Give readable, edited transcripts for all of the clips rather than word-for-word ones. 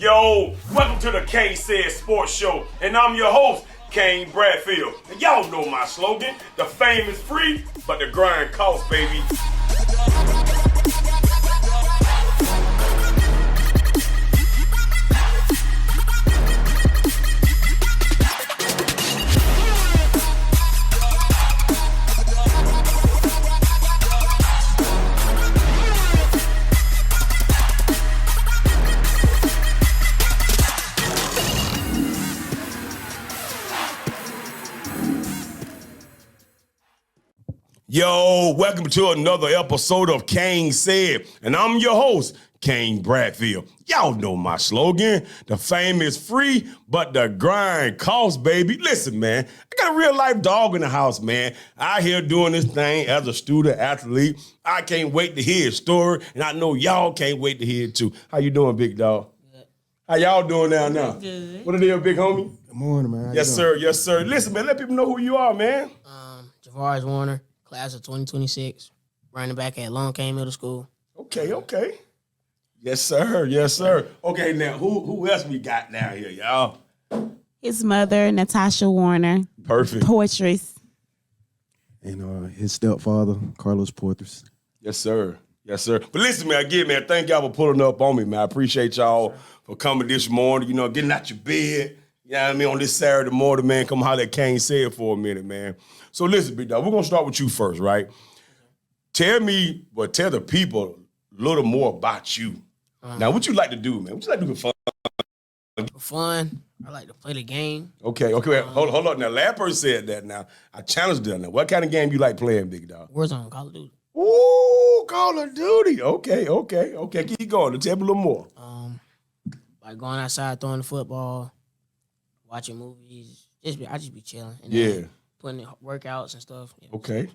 Yo, welcome to the KaneSaid Sports Show, and I'm your host, Kane Bradfield. And y'all know my slogan, the fame is free, but the grind costs, baby. Yo, welcome to another episode of KaneSaid, and I'm your host, Kane Bradfield. Y'all know my slogan, the fame is free, but the grind costs, baby. Listen, man, I got a real life dog in the house, man. Out here doing this thing as a student athlete. I can't wait to hear his story, and I know y'all can't wait to hear it too. How you doing, big dog? Good. How y'all doing now? Good. What are they, big homie? Good morning, man. Yes, sir. Yes, sir. Listen, man, let people know who you are, man. Javarius Warner, class of 2026, running back at Long Cane Middle School. Okay. Yes, sir. Yes, sir. Okay, now, who else we got down here, y'all? His mother, Natasha Warner. Perfect. Poythress. And his stepfather, Carlos Poythress. Yes, sir. Yes, sir. But listen, man, again, man, thank y'all for pulling up on me, man. I appreciate y'all for coming this morning, getting out your bed, you know what I mean, on this Saturday morning, man. Come holler at KaneSaid for a minute, man. So listen, big dog, we're going to start with you first, right? Tell the people a little more about you. Now, what you like to do, man? What you like to do for fun? For fun, I like to play the game. Okay. Hold on. Now, last person said that now. I challenged them. Now, what kind of game you like playing, big dog? Warzone, Call of Duty. Ooh, Call of Duty. Okay. Keep going. Tell me a little more. Like going outside, throwing the football, watching movies. I just be chilling. And Yeah. Putting in workouts and stuff. Yeah, Okay.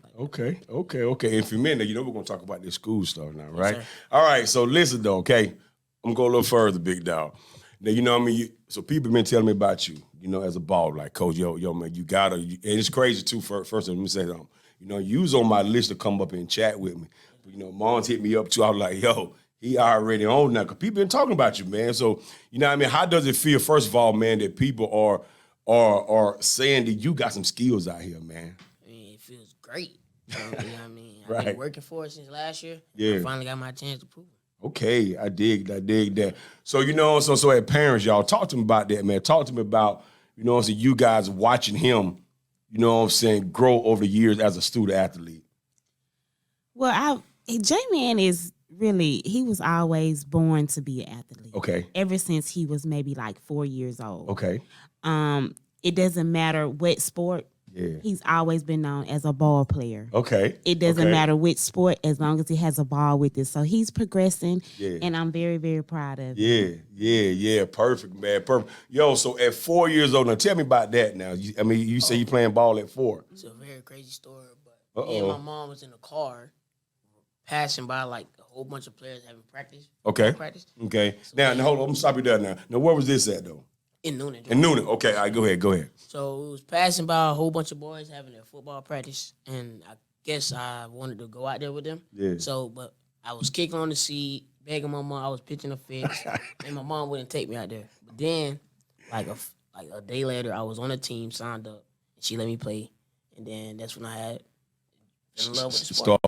And for a minute, we're going to talk about this school stuff now, right? Yes, All right, so listen, though, okay? I'm going to go a little further, big dog. Now, you know what I mean? So people been telling me about you, as a baller, like, Coach, yo, man, you got to, and it's crazy, too, first, let me say something. You was on my list to come up and chat with me. But, Mom's hit me up, too. I was like, yo, he already on now, because people been talking about you, man. So, you know what I mean? How does it feel, first of all, man, that people are saying that you got some skills out here, man? I mean, it feels great. You know what I mean? I've Right. been working for it since last year. Yeah. I finally got my chance to prove it. Okay, I dig that. So, so as parents, y'all, talk to me about that, man. Talk to me about, you guys watching him, grow over the years as a student athlete. Well, J-Man is really, he was always born to be an athlete. Okay. Ever since he was maybe like 4 years old. Okay. It doesn't matter what sport. Yeah. He's always been known as a ball player. Okay. It doesn't matter which sport as long as he has a ball with it. So he's progressing, Yeah. and I'm very, very proud of him. Yeah. Perfect, man. Perfect. Yo, so at 4 years old, now tell me about that now. You say you playing ball at 4. It's a very crazy story, but me and my mom was in the car passing by like a whole bunch of players having practice. Okay. Practice. Okay. Now, hold on. I'm gonna stop you there now. Now, where was this at, though? In Noonan. In Noonan. Okay. All right, go ahead. So it was passing by a whole bunch of boys having their football practice, and I guess I wanted to go out there with them. Yeah. So, but I was kicking on the seat, begging my mom. I was pitching a fit, and my mom wouldn't take me out there. But then, like a day later, I was on a team, signed up, and she let me play. And then that's when I had fell in love with the sport.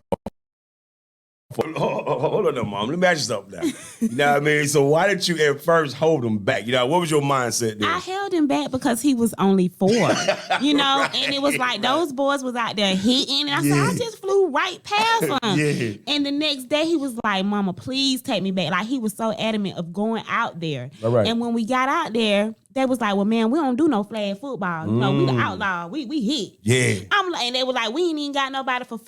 Hold on, now, Mom. Let me ask you something now. You know what I mean? So why did you at first hold him back? What was your mindset there? I held him back because he was only 4, and it was like those boys was out there hitting, and I said, I just flew right past him. Yeah. And the next day he was like, Mama, please take me back. Like, he was so adamant of going out there. All right. And when we got out there, they was like, well, man, we don't do no flag football. We the outlaw. We hit. Yeah. I'm like, and they were like, we ain't even got nobody for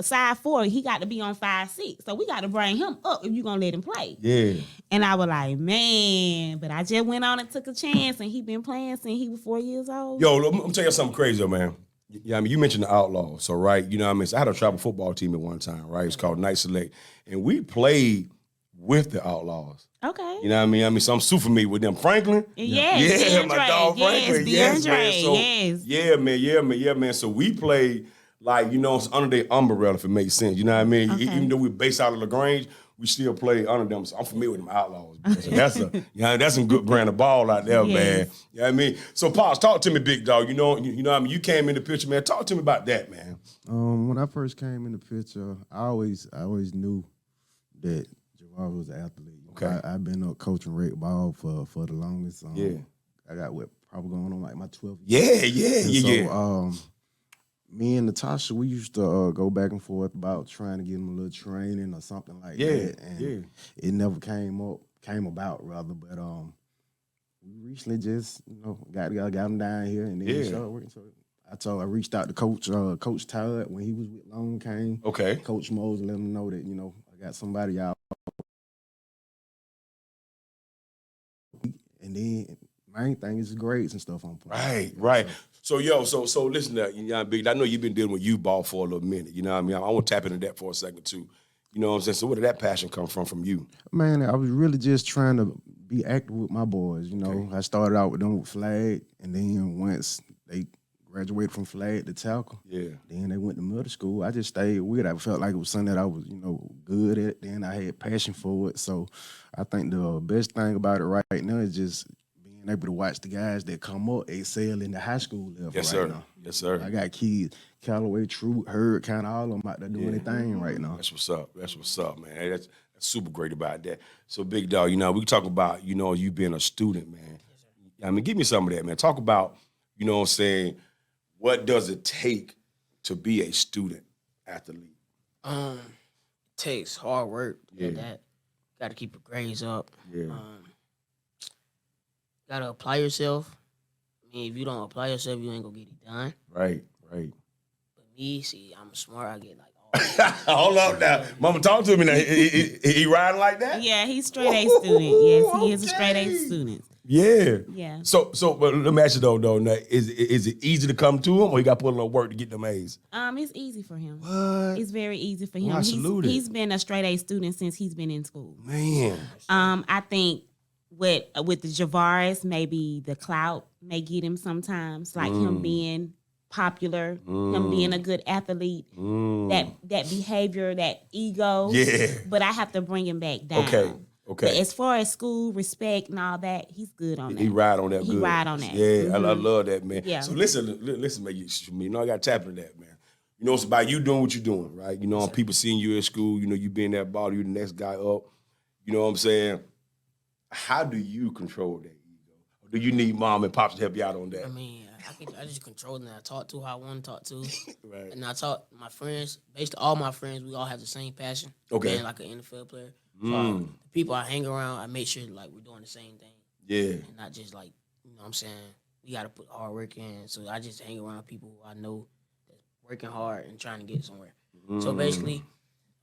size 4. He got to be on 5'6". So we got to bring him up if you gonna let him play. Yeah. And I was like, man, but I just went on and took a chance, and he been playing since he was 4 years old. Yo, I'm gonna tell you something crazy, though, man. Yeah, I mean, you mentioned the Outlaws, so right, So I had a travel football team at one time, right? It's called Night Select, and we played with the Outlaws. Okay. You know what I mean? So I'm super familiar with them. Franklin? Yes. Yeah, my dog Franklin. Yes, man. So, yes. Yeah, man. So we played, like, it's under their umbrella, if it makes sense. You know what I mean? Okay. Even though we're based out of LaGrange, we still play under them. So I'm familiar with them Outlaws. So that's some good brand of ball out there, man. You know what I mean? So Pops, talk to me, big dog. You know what I mean? You came in the picture, man. Talk to me about that, man. When I first came in the picture, I always knew that Javarius was an athlete. Okay. I've been up coaching rec ball for the longest. Yeah. I got probably going on like my 12th Yeah. So me and Natasha, we used to go back and forth about trying to get him a little training or something like that. And it never came about rather. But we recently just, got him down here and then he started working. So I reached out to Coach Todd when he was with Long Kane. Okay. Coach Mose let him know that, I got somebody out. And then main thing is grades and stuff on point. Right. So listen to young big. I know you've been dealing with youth ball for a little minute. You know what I mean? I want to tap into that for a second too. You know what I'm saying? So where did that passion come from you? Man, I was really just trying to be active with my boys. Okay. I started out with them with flag, and then once they graduated from flag to tackle, then they went to middle school. I just stayed with it. I felt like it was something that I was, good at. Then I had passion for it. So I think the best thing about it right now is just being able to watch the guys that come up excel in the high school level now. Yes, sir. I got kids, Callaway, True, Hurd, kind of all of them out there doing their thing right now. That's what's up, man. Hey, that's super great about that. So big dog, we talk about, you being a student, man. I mean, give me some of that, man. Talk about, what I'm saying, what does it take to be a student athlete? It takes hard work. That got to keep your grades up. Got to apply yourself. I mean, if you don't apply yourself, you ain't gonna get it done. Right. But me, see, I'm smart. I get like all. Hold up now, Mama, talk to me now. He riding like that? Yeah, he's straight A student. Yes, he is a straight A student. Yeah. So, but let me ask you though, now, is it easy to come to him, or you got to put a little work to get them A's? It's easy for him. What? It's very easy for him. Well, I salute it. He's been a straight A student since he's been in school. Man. I think with the Javaris, maybe the clout may get him sometimes, like him being popular, him being a good athlete, that behavior, that ego. Yeah. But I have to bring him back down. Okay. But as far as school, respect, and all that, he's good on that. He ride on that. He ride on that. Yeah, I love that, man. Yeah. So listen, man. I got to tap into that, man. It's about you doing what you're doing, right? People seeing you at school. You being that ball, you the next guy up. You know what I'm saying? How do you control that ego? Or do you need mom and pops to help you out on that? I mean, I just control it. I talk to who I want to talk to. Right. And I talk my friends. Basically, all my friends, we all have the same passion. Okay. Being like an NFL player. So the people I hang around, I make sure like we're doing the same thing. Yeah. And not just like, what I'm saying? We got to put hard work in. So I just hang around people who I know that's working hard and trying to get somewhere. So basically,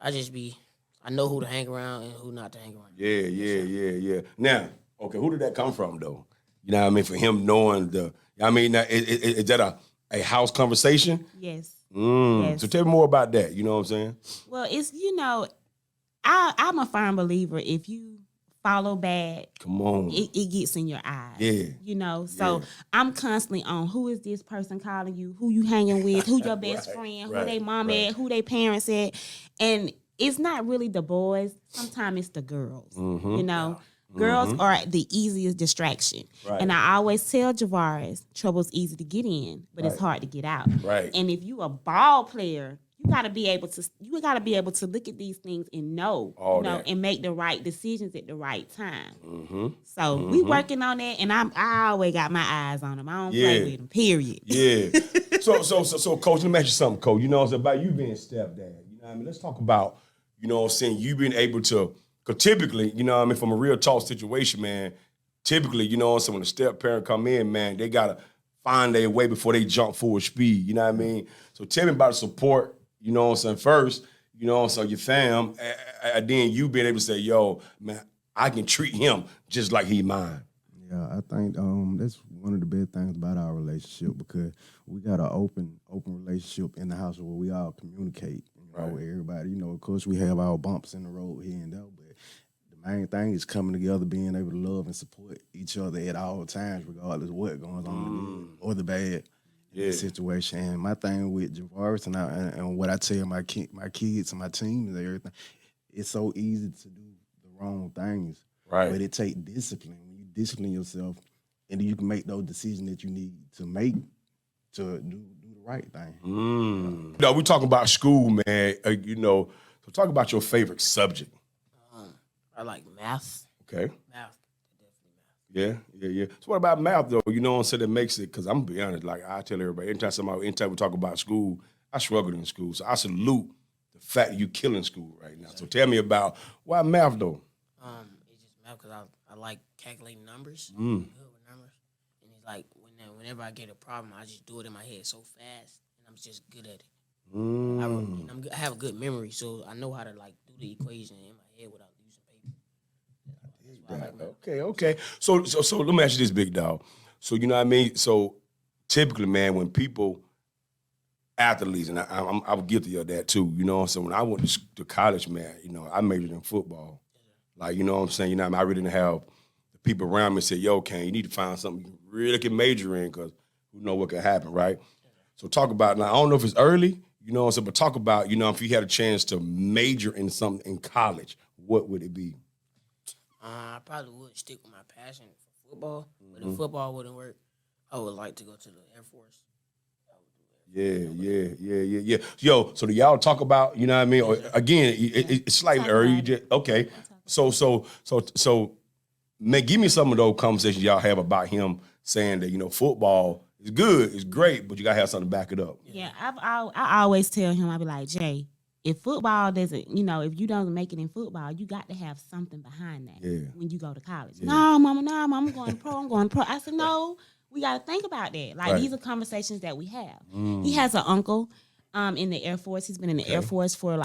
I know who to hang around and who not to hang around. Yeah. Now, okay, who did that come from, though? You know what I mean? For him knowing is that a house conversation? Yes. Yes. So tell me more about that. You know what I'm saying? Well, it's, I'm a firm believer. If you follow bad, come on, it gets in your eyes. Yeah. So I'm constantly on who is this person calling you, who you hanging with, who your best friend, who they mom at, who they parents at. And it's not really the boys. Sometimes it's the girls. Girls are the easiest distraction. Right. And I always tell Javaris, trouble's easy to get in, but it's hard to get out. Right. And if you a ball player, you gotta be able to look at these things and know, and make the right decisions at the right time. So we working on that, and I always got my eyes on them. I don't play with them. Period. Yeah. So, Coach, let me ask you something, Coach. It's about you being stepdad. Let's talk about, you being able to. Because typically, from a real talk situation, man, typically, when a step parent come in, man, they got to find their way before they jump full speed, you know what I mean? So tell me about the support, first, so your fam, and then you being able to say, yo, man, I can treat him just like he mine. Yeah, I think that's one of the big things about our relationship because we got an open relationship in the house where we all communicate, with everybody. Of course, we have our bumps in the road here and there, but the main thing is coming together, being able to love and support each other at all times, regardless of what goes on, the good or the bad in the situation. And my thing with Javaris and what I tell my kids and my team and everything, it's so easy to do the wrong things. Right. But it takes discipline. When you discipline yourself, and then you can make those decisions that you need to make to do the right thing. No, we talking about school, man. So talk about your favorite subject. I like math. Okay. Math, definitely math. Yeah. So what about math though? You know what I'm saying? That makes it, because I'm gonna be honest, like I tell everybody, anytime we talk about school, I struggled in school. So I salute the fact that you killing school right now. So tell me about why math though? It's just math because I like calculating numbers. I'm good with numbers. And it's like whenever I get a problem, I just do it in my head so fast, and I'm just good at it. I have a good memory, so I know how to like do the equation in my head without using paper. That's why I like math. Okay. So let me ask you this, big dog. So you know what I mean? So typically, man, when people athletes, and I'm guilty of that too, you know. So when I went to college, man, you know, I majored in football. Like, you know what I'm saying? You know, I really didn't have the people around me say, yo, Kane, you need to find something you really can major in, because who know what could happen, right? So talk about, now I don't know if it's early, you know what I'm saying, but talk about, you know, if you had a chance to major in something in college, what would it be? I probably would stick with my passion for football, but if football wouldn't work, I would like to go to the Air Force. Yeah. Yo, so do y'all talk about, you know what I mean? Or, again, it's slightly early. You just, okay. So, man, give me some of those conversations y'all have about him saying that, you know, football is good, it's great, but you gotta have something to back it up. Yeah, I always tell him, I be like, Jay, if football doesn't, you know, if you don't make it in football, you got to have something behind that when you go to college. Yeah. No, mama, I'm going pro. I said, no, we got to think about that. Like, these are conversations that we have. He has an uncle in the Air Force. He's been in the Air Force for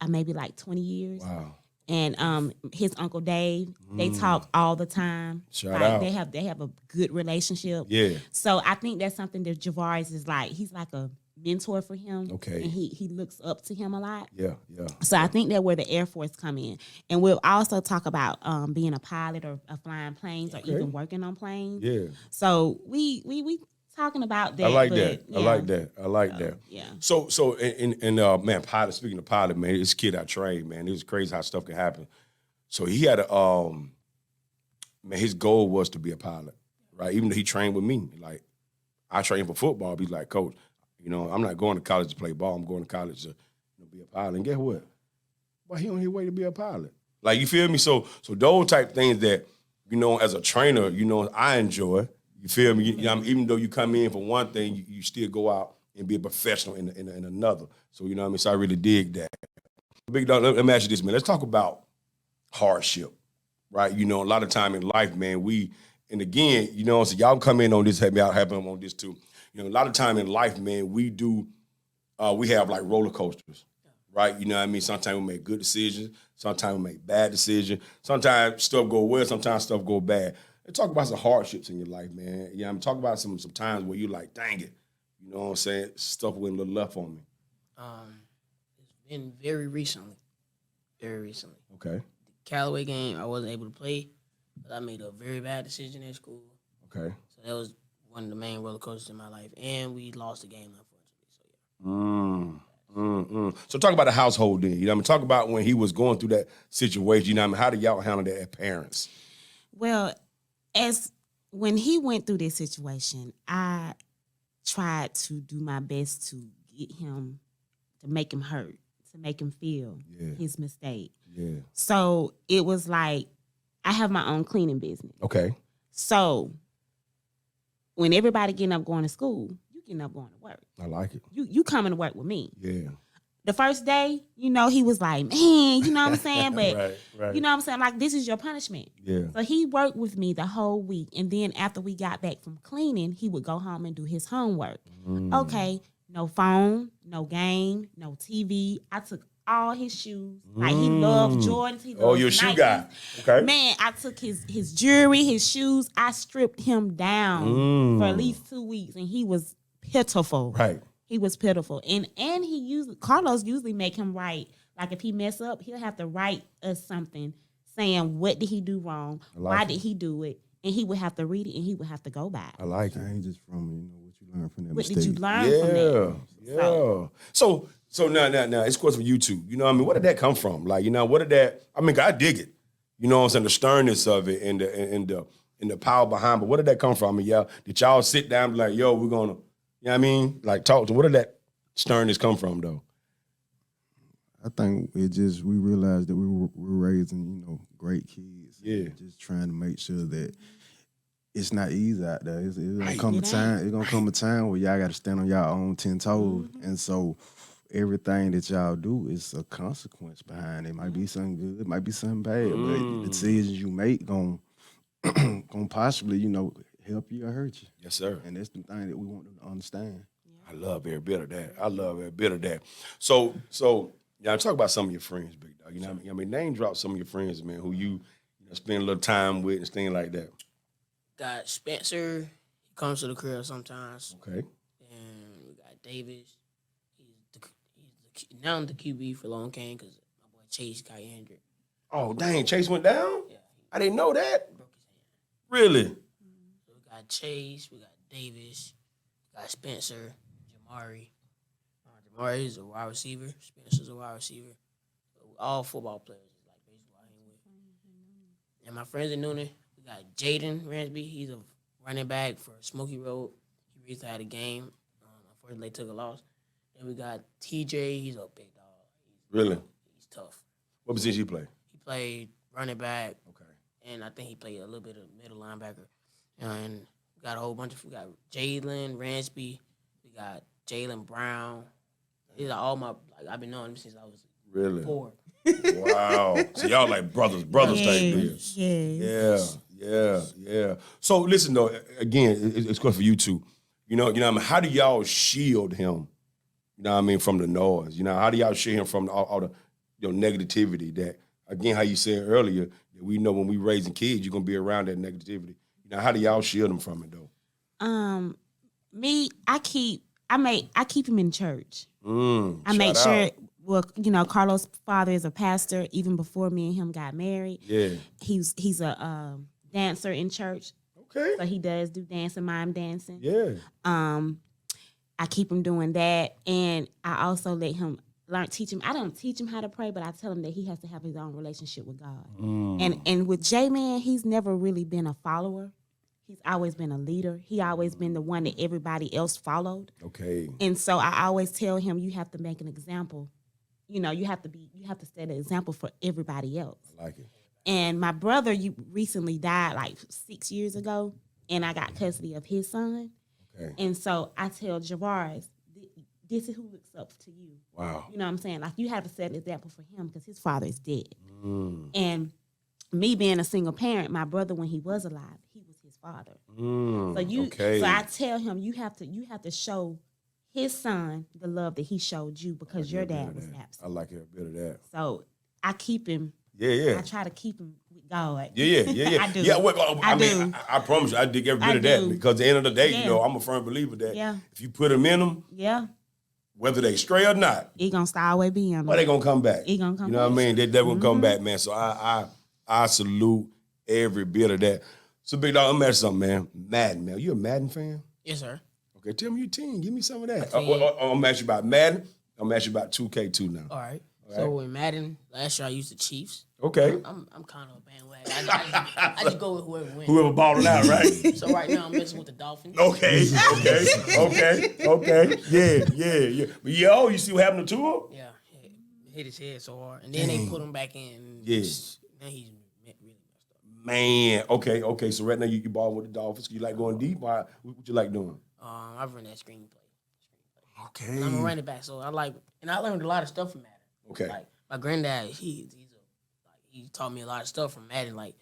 maybe 20 years. Wow. And his uncle Dave, they talk all the time. Shout out. They have a good relationship. Yeah. So I think that's something that Javaris is like. He's like a mentor for him. Okay. And he looks up to him a lot. Yeah. So I think that where the Air Force come in. And we'll also talk about being a pilot or flying planes or even working on planes. Yeah. So we talking about that. I like but, that. yeah. I like that. Yeah. So man, pilot, speaking of pilot, man, this kid I trained, man, it was crazy how stuff can happen. So he had man, his goal was to be a pilot, right? Even though he trained with me. Like, I trained for football, but he's like, Coach, you know, I'm not going to college to play ball. I'm going to college to be a pilot. And guess what? Well, he on his way to be a pilot. Like, you feel me? So those type things that, you know, as a trainer, you know, I enjoy. You feel me? You know, even though you come in for one thing, you still go out and be a professional in another. So, you know what I mean? So I really dig that. Big dog, let me ask you this, man. Let's talk about hardship, right? You know, a lot of time in life, man, and again, you know, so y'all come in on this, help me out, help them on this too. You know, a lot of time in life, man, we have like roller coasters, right? You know what I mean? Sometimes we make good decisions. Sometimes we make bad decisions. Sometimes stuff go well. Sometimes stuff go bad. And talk about some hardships in your life, man. Yeah, I'm talking about some times where you're like, dang it. You know what I'm saying? Stuff went a little left on me. It's been very recently. Okay. The Callaway game, I wasn't able to play, but I made a very bad decision at school. Okay. So that was one of the main roller coasters in my life. And we lost the game, unfortunately. So, yeah. So talk about the household then. You know what I mean? Talk about when he was going through that situation. You know what I mean? How did y'all handle that as parents? Well, when he went through this situation, I tried to do my best to get him, to make him hurt, to make him feel his mistake. Yeah. So it was like, I have my own cleaning business. Okay. So when everybody getting up going to school, you getting up going to work. I like it. You coming to work with me. Yeah. The first day, you know, he was like, man, you know what I'm saying? But, right. you know what I'm saying? Like, this is your punishment. Yeah. So he worked with me the whole week. And then after we got back from cleaning, he would go home and do his homework. Okay, no phone, no game, no TV. I took all his shoes. Like, he loved Jordans. He loved you're a shoe Nikes. guy. Okay. Man, I took his jewelry, his shoes. I stripped him down for at least 2 weeks. And he was pitiful. Right. He was pitiful. And Carlos usually make him write. Like, if he mess up, he'll have to write us something saying what did he do wrong, why did he do it, and he would have to read it and he would have to go back. I like it. Change just from, what you learn from that What mistake. did you learn from that? Yeah. So So now, it's a question for you too. You know what I mean? Where did that come from? Like, what did that, I mean, I dig it. You know what I'm saying? The sternness of it and the power behind, but where did that come from? I mean, did y'all sit down and be like, yo, we're gonna, you know what I mean? Like talk to, where did that sternness come from though? I think we realized that we were raising, great kids. Yeah. Just trying to make sure that it's not easy out there. It's gonna come It a time. It's gonna come a time where y'all got to stand on y'all own 10 toes, and so everything that y'all do is a consequence behind it. It might be something good, it might be something bad, but the decisions you make gonna possibly, help you or hurt you. Yes, sir. And that's the thing that we want them to understand. I love every bit of that. So yeah, talk about some of your friends, big dog. You know what I mean? Name drop some of your friends, man, who you spend a little time with and things like that. Got Spencer. He comes to the crib sometimes. Okay. And we got Davis. He's now the QB for Long Kane because my boy Chase got injured. Oh, dang, Chase went down? Yeah, I didn't know that. broke his hand. Really? So we got Chase. We got Davis. We got Spencer. Jamari. Jamari is a wide receiver. Spencer's a wide receiver. So all football players is like basically what I hang with. And my friends in Noonan, we got Jaden Ransby. He's a running back for Smoky Road. He recently had a game. Unfortunately, they took a loss. Then we got TJ. He's a big dog. Really? He's tough. What position you play? He played running back, Okay. and I think he played a little bit of middle linebacker. And we got a whole bunch of. We got Jalen Ransby. We got Jalen Brown. These are all my. I've been knowing him since I was Really? 4. Wow. So y'all like brothers type deals. Yes. Yeah. So listen though, again, it's good for you two. You know what I mean? How do y'all shield him? You know what I mean, from the noise? How do y'all shield him from all the negativity that, again, how you said earlier, that we know when we raising kids, you're gonna be around that negativity. How do y'all shield them from it though? I keep him in church. I make shout sure. out. Well, Carlos' father is a pastor. Even before me and him got married, Yeah. he's a dancer in church. Okay. So he does do dancing, mime dancing. Yeah. I keep him doing that, and I also let him teach him. I don't teach him how to pray, but I tell him that he has to have his own relationship with God. And with J-Man, he's never really been a follower. He's always been a leader. He always been the one that everybody else followed. Okay. And so I always tell him, you have to make an example. You have to set an example for everybody else. I like it. And my brother, recently died like 6 years ago, and I got custody of his son. Okay. And so I tell Javaris, this is who looks up to you. Wow. You know what I'm saying? Like, you have to set an example for him because his father is dead. And me being a single parent, my brother, when he was alive, he was his father. So I tell him, you have to show his son the love that he showed you because your dad was absent. I like every bit of that. So I keep him. Yeah. I try to keep him with God. Yeah. I do. Yeah, I do. I promise you, I dig every bit I of that do. because at the end of the day, Yeah. I'm a firm believer that Yeah. if you put them in them, Yeah. whether they stray or not, He gonna always be on but they gonna come back. He gonna come You know what I back. mean? They gonna come back, man. So I salute every bit of that. So big dog, I'm gonna ask you something, man. Madden, man. You a Madden fan? Yes, sir. Okay, tell me your team. Give me some of that. team. I'm gonna ask you about Madden. I'm gonna ask you about 2K2 now. All right. So in Madden, last year I used the Chiefs. Okay. I'm kind of a bandwagon. I just go with whoever wins. Whoever balling out, right? So right now I'm messing with the Dolphins. Okay. Yeah. But you see what happened to Tua? Yeah, hit his head so hard, and then they put him back in. Yeah. Now he's really messed up. Man, okay. So right now you ball with the Dolphins. You like going deep? What you like doing? I run that screenplay. Okay. And I'm a running back, so I learned a lot of stuff from Madden. Okay. Like my granddad, he taught me a lot of stuff from Madden. Like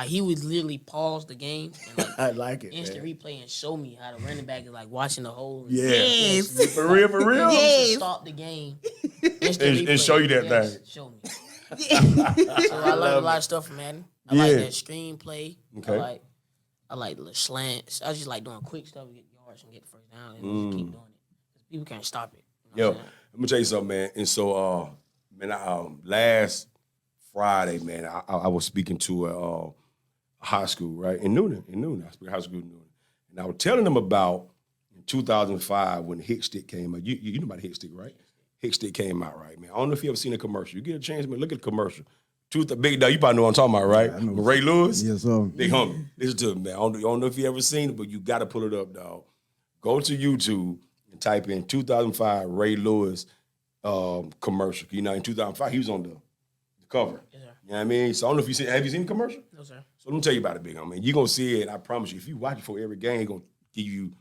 he would literally pause the game and I like it. instant replay and show me how the running back is like watching the whole. Yeah. Yes. For real? Yes. Stop the game. And show you that thing. Show me. So I learned a lot of stuff from Madden. I like that screenplay. Okay. I like the slants. I just like doing quick stuff to get yards and get the first down and just keep doing it. People can't stop it. You know what I'm saying? Let me tell you something, man. And so, last Friday, man, I was speaking to a high school, right, in Noonan. I speak high school in Noonan. And I was telling them about in 2005 when Hit Stick came out. You know about Hit Stick, right? Hit Stick came out, right, man. I don't know if you ever seen a commercial. You get a chance, man, look at the commercial. Big dog, you probably know what I'm talking about, right? I know. Ray Lewis? Yes, sir. Big homie. Listen to it, man. I don't know if you ever seen it, but you got to pull it up, dog. Go to YouTube and type in 2005 Ray Lewis commercial. You know, in 2005, he was on the cover. Yes, sir. You know what I mean? So I don't know if have you seen the commercial? No, sir. So let me tell you about it, big homie. You're going to see it, I promise you. If you watch it for every game, it's going to give you,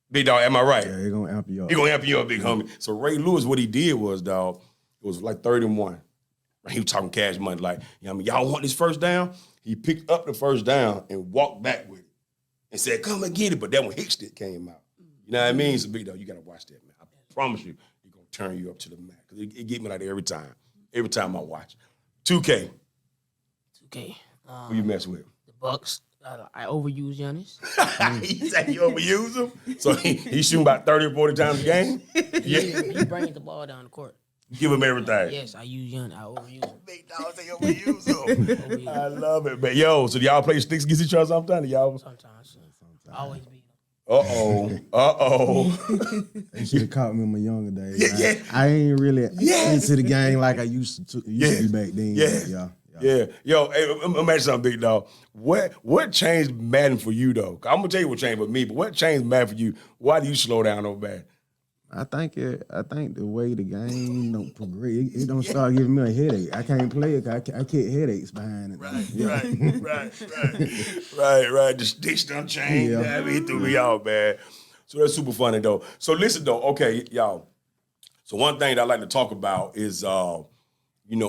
big dog, am I right? Yeah, they're going to amp you up. He gonna amp you up, big homie. So Ray Lewis, what he did was, dog, it was like 31. He was talking cash money, like, you know what I mean, y'all want this first down? He picked up the first down and walked back with it and said, come and get it. But that when Hit Stick came out. You know what I mean? So big dog, you gotta watch that, man. I promise you, it's gonna turn you up to the max. Cause it get me like that every time. Every time I watch. 2K. 2K. Who you mess with? The Bucks. I overuse Giannis. He said you overuse him? So he shooting about 30 or 40 times a game? Yeah. He brings the ball down the court. Give him everything. Yes, I use Giannis. I overuse him. Big dog say overuse him. I love it, man. Yo, so do y'all play sticks against each other sometimes? Y'all? Sometimes. Always beat him. They should have caught me in my younger days. Yeah. I ain't really into the game like I used to be back then. Yeah. Yo, hey, imagine something, big dog. What changed Madden for you, though? I'm going to tell you what changed for me, but what changed Madden for you? Why do you slow down over bad? I think the way the game don't progress, it don't start giving me a headache. I can't play it. I get headaches behind it. Right. The sticks done changed. Yeah. I mean, it threw me out, man. So that's super funny, though. So listen, though. Okay, y'all. So one thing that I like to talk about is,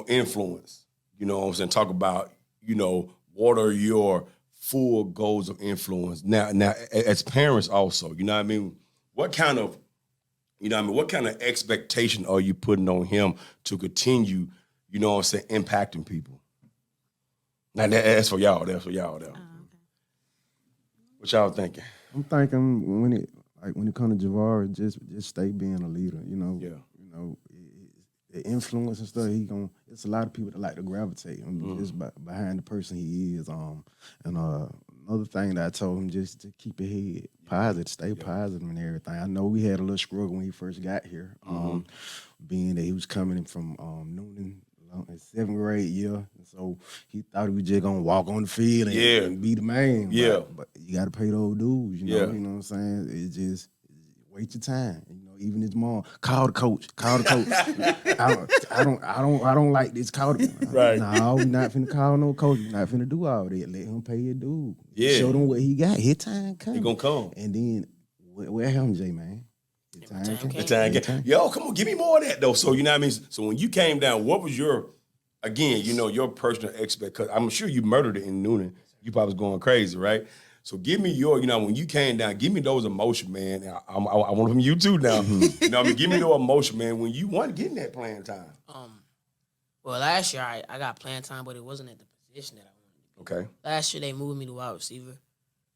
influence. You know what I'm saying? Talk about, what are your full goals of influence? Now, as parents also, you know what I mean? What kind of expectation are you putting on him to continue, impacting people? Now, that's for y'all. That's for y'all, though. Okay. What y'all thinking? I'm thinking when it comes to Javaris, just stay being a leader. The influence and stuff. It's a lot of people that like to gravitate just behind the person he is. Another thing that I told him just to keep your head positive, stay positive and everything. I know we had a little struggle when he first got here, being that he was coming in from Noonan in 7th grade year. So he thought he was just gonna walk on the field and be the man. Yeah. But you gotta pay those dues, you know what I'm saying? It just wait your time. Even his mom, call the coach. I don't like this. Call the Right. No, we're not finna call no coach. We're not finna do all that. Let him pay his dues. Yeah. Show them what he got. His time come. He gonna come. And then where him, J man? His time come. The time. Yo, come on, give me more of that though. So you know what I mean? So when you came down, what was your personal expect? Because I'm sure you murdered it in Noonan. You probably was going crazy, right? So give me your, when you came down, give me those emotions, man. I want from you too now. Give me your emotion, man, when you weren't getting that playing time. Well, last year I got playing time, but it wasn't at the position that I wanted. Okay. Last year they moved me to wide receiver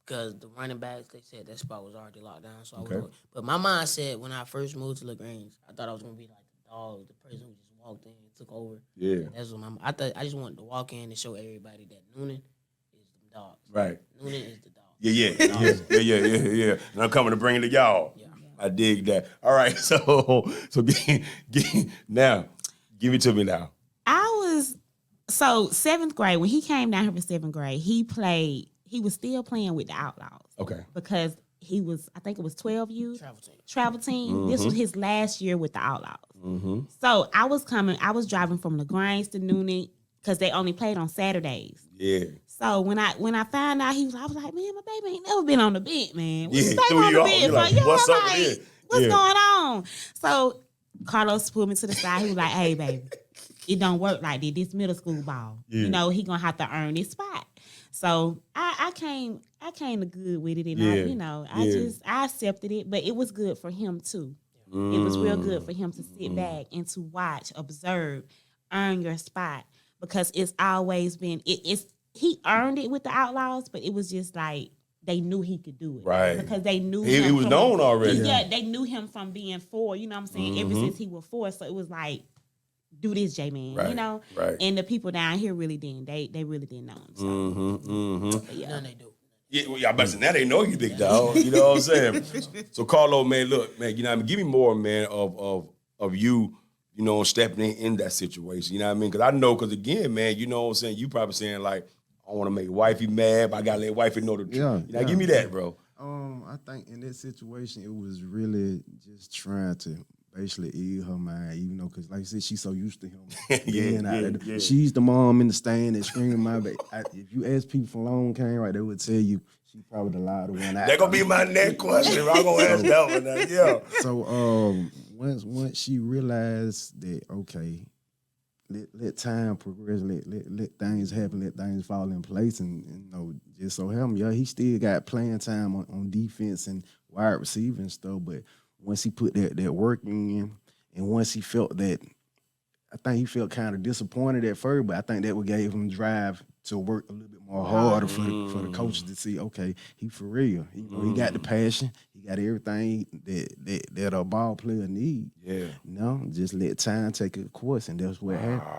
because the running backs, they said that spot was already locked down. So but my mind said when I first moved to LaGrange, I thought I was gonna be like the dog, the person who just walked in and took over. Yeah. That's what I thought. I just wanted to walk in and show everybody that Noonan is the dogs. Right. Noonan is the dog. Yeah. And I'm coming to bring it to y'all. Yeah. I dig that. All right, so now, give it to me now. So 7th grade, when he came down here for 7th grade, he was still playing with the Outlaws. Okay. Because he was, I think it was 12 youth. Travel team. This was his last year with the Outlaws. So I was driving from LaGrange to Noonan because they only played on Saturdays. Yeah. So when I found out I was like, man, my baby ain't never been on the bench, man. Yeah, Stay on the bench. like, what's up with it? What's going on? So Carlos pulled me to the side. He was like, hey, baby, it don't work like this. This middle school ball. Yeah. He gonna have to earn this spot. So I came to good with it, and I accepted it. But it was good for him too. It was real good for him to sit back and to watch, observe, earn your spot, because it's always been he earned it with the Outlaws, but it was just like they knew he could do it. Right. Because they knew he was known already. They knew him from being 4, you know what I'm saying? Ever since he was 4. So it was like, do this, J-Man, Right. And the people down here really didn't. They really didn't know him. So. Yeah, none they do. Yeah, well, y'all better say now they know you, big dog. You know what I'm saying? So Carlo, man, look, man, give me more, man, of you, you know, stepping in that situation. You know what I mean? Because I know, because again, man, you know what I'm saying? You probably saying, like, I want to make wifey mad, but I got to let wifey know the truth. Yeah, You know, give me that, bro. I think in that situation, it was really just trying to basically ease her mind, even though, because like I said, she's so used to him being out there. She's the mom in the stand and screaming my baby. If you ask people for long Kane, right, they would tell you she probably the louder one out. That gonna be my next question. I'm gonna ask that one. Yeah. So once she realized that, okay, let time progress, let things happen, let things fall in place, and you know, just so him, he still got playing time on defense and wide receiver and stuff. But once he put that work in, and once he felt that, I think he felt kind of disappointed at first, but I think that would gave him drive to work a little bit more harder for the coaches to see, okay, he for real. He got the passion, he got everything that a ball player need. Yeah. You know, just let time take a course, and that's what happened.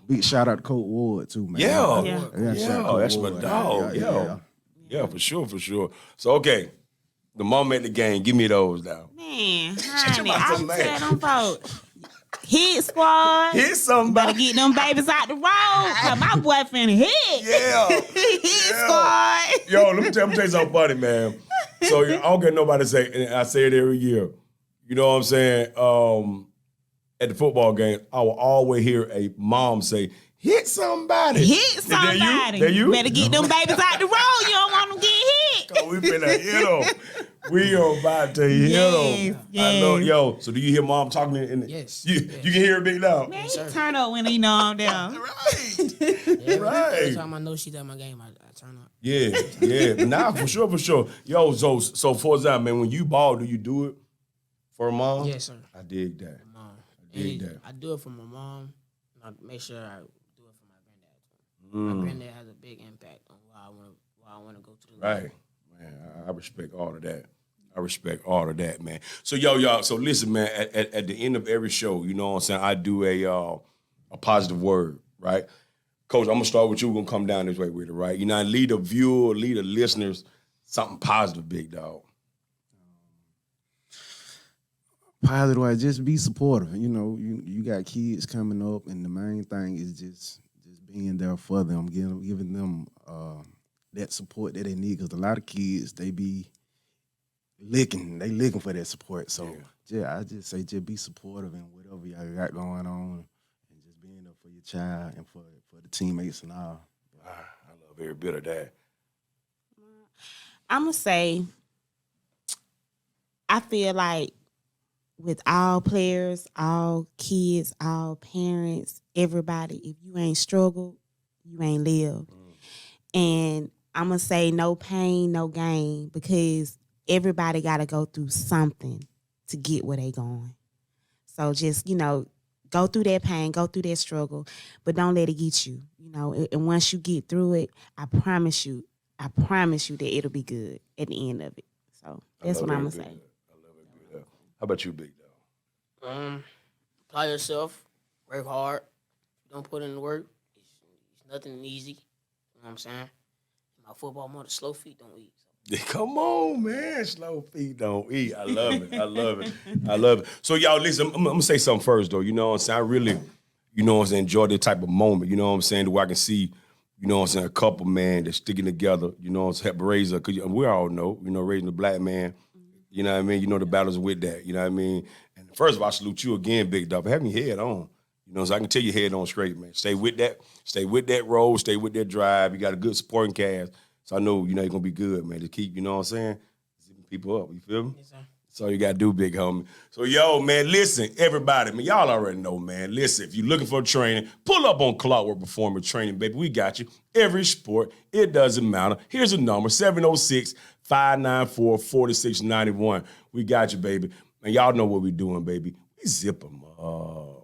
Big shout out to Coach Ward too, man. Yeah, that's my dog. Yeah, for sure. So okay, the moment the game, give me those now. Man, honey, I tell them folks, hit squad. Hit somebody. Better get them babies out the road. Cause my boy finna hit. Yeah. Hit squad. Yo, let me tell you something funny, man. So I don't get nobody to say, and I say it every year. You know what I'm saying? At the football game, I will always hear a mom say, hit somebody. Hit somebody. That you? Better get them babies out the road. You don't want them get hit. Cause we finna hit them. We are about to hit them. Yes. I know. Yo, so do you hear mom talking in the, Yes. You can hear it big loud. Man, you turn up when you know I'm down. Right. Every time I know she's at my game, I turn up. Yeah. Nah, for sure. Yo, so for example, man, when you ball, do you do it for a mom? Yes, sir. I dig that. Mom. I dig that. I do it for my mom. And I make sure I do it for my granddad too. My granddad has a big impact on why I want to go to the league. Right. Man, I respect all of that. I respect all of that, man. So y'all. So listen, man. At the end of every show, you know what I'm saying, I do a positive word, right? Coach, I'm gonna start with you. We're gonna come down this way with it, right? You know, lead the viewer, lead the listeners, something positive, big dog. Positive way, just be supportive. You know, you got kids coming up, and the main thing is just being there for them, giving them that support that they need. Because a lot of kids, they be looking for that support. So I just say, just be supportive in whatever y'all got going on, and just being there for your child and for the teammates and all. I love every bit of that. I'm going to say, I feel like with all players, all kids, all parents, everybody, if you ain't struggled, you ain't lived. And I'm going to say no pain, no gain, because everybody got to go through something to get where they going. So just, go through that pain, go through that struggle, but don't let it get you, and once you get through it, I promise you that it'll be good at the end of it. So that's what I'm going to say. I love it, big dog. How about you, big dog? Apply yourself, work hard. Don't put in the work. It's nothing easy. You know what I'm saying? My football mother, slow feet don't eat. Come on, man. Slow feet don't eat. I love it. So, y'all, listen, I'm going to say something first, though. You know what I'm saying? I really, enjoy this type of moment. You know what I'm saying? Where I can see, a couple, man, that's sticking together, help raise her. Because we all know, raising a black man, you know what I mean? The battles with that, you know what I mean? And first of all, I salute you again, big dog, for having your head on. So I can tell you head on straight, man. Stay with that road, stay with that drive. You got a good supporting cast. So I know, you're going to be good, man, to keep, zipping people up, you feel me? Yes, sir. That's all you got to do, big homie. So, yo, man, listen, everybody, man, y'all already know, man. Listen, if you're looking for training, pull up on Clockwork Performance Training, baby. We got you. Every sport, it doesn't matter. Here's a number, 706-594-4691. We got you, baby. And y'all know what we doing, baby. We zip them up.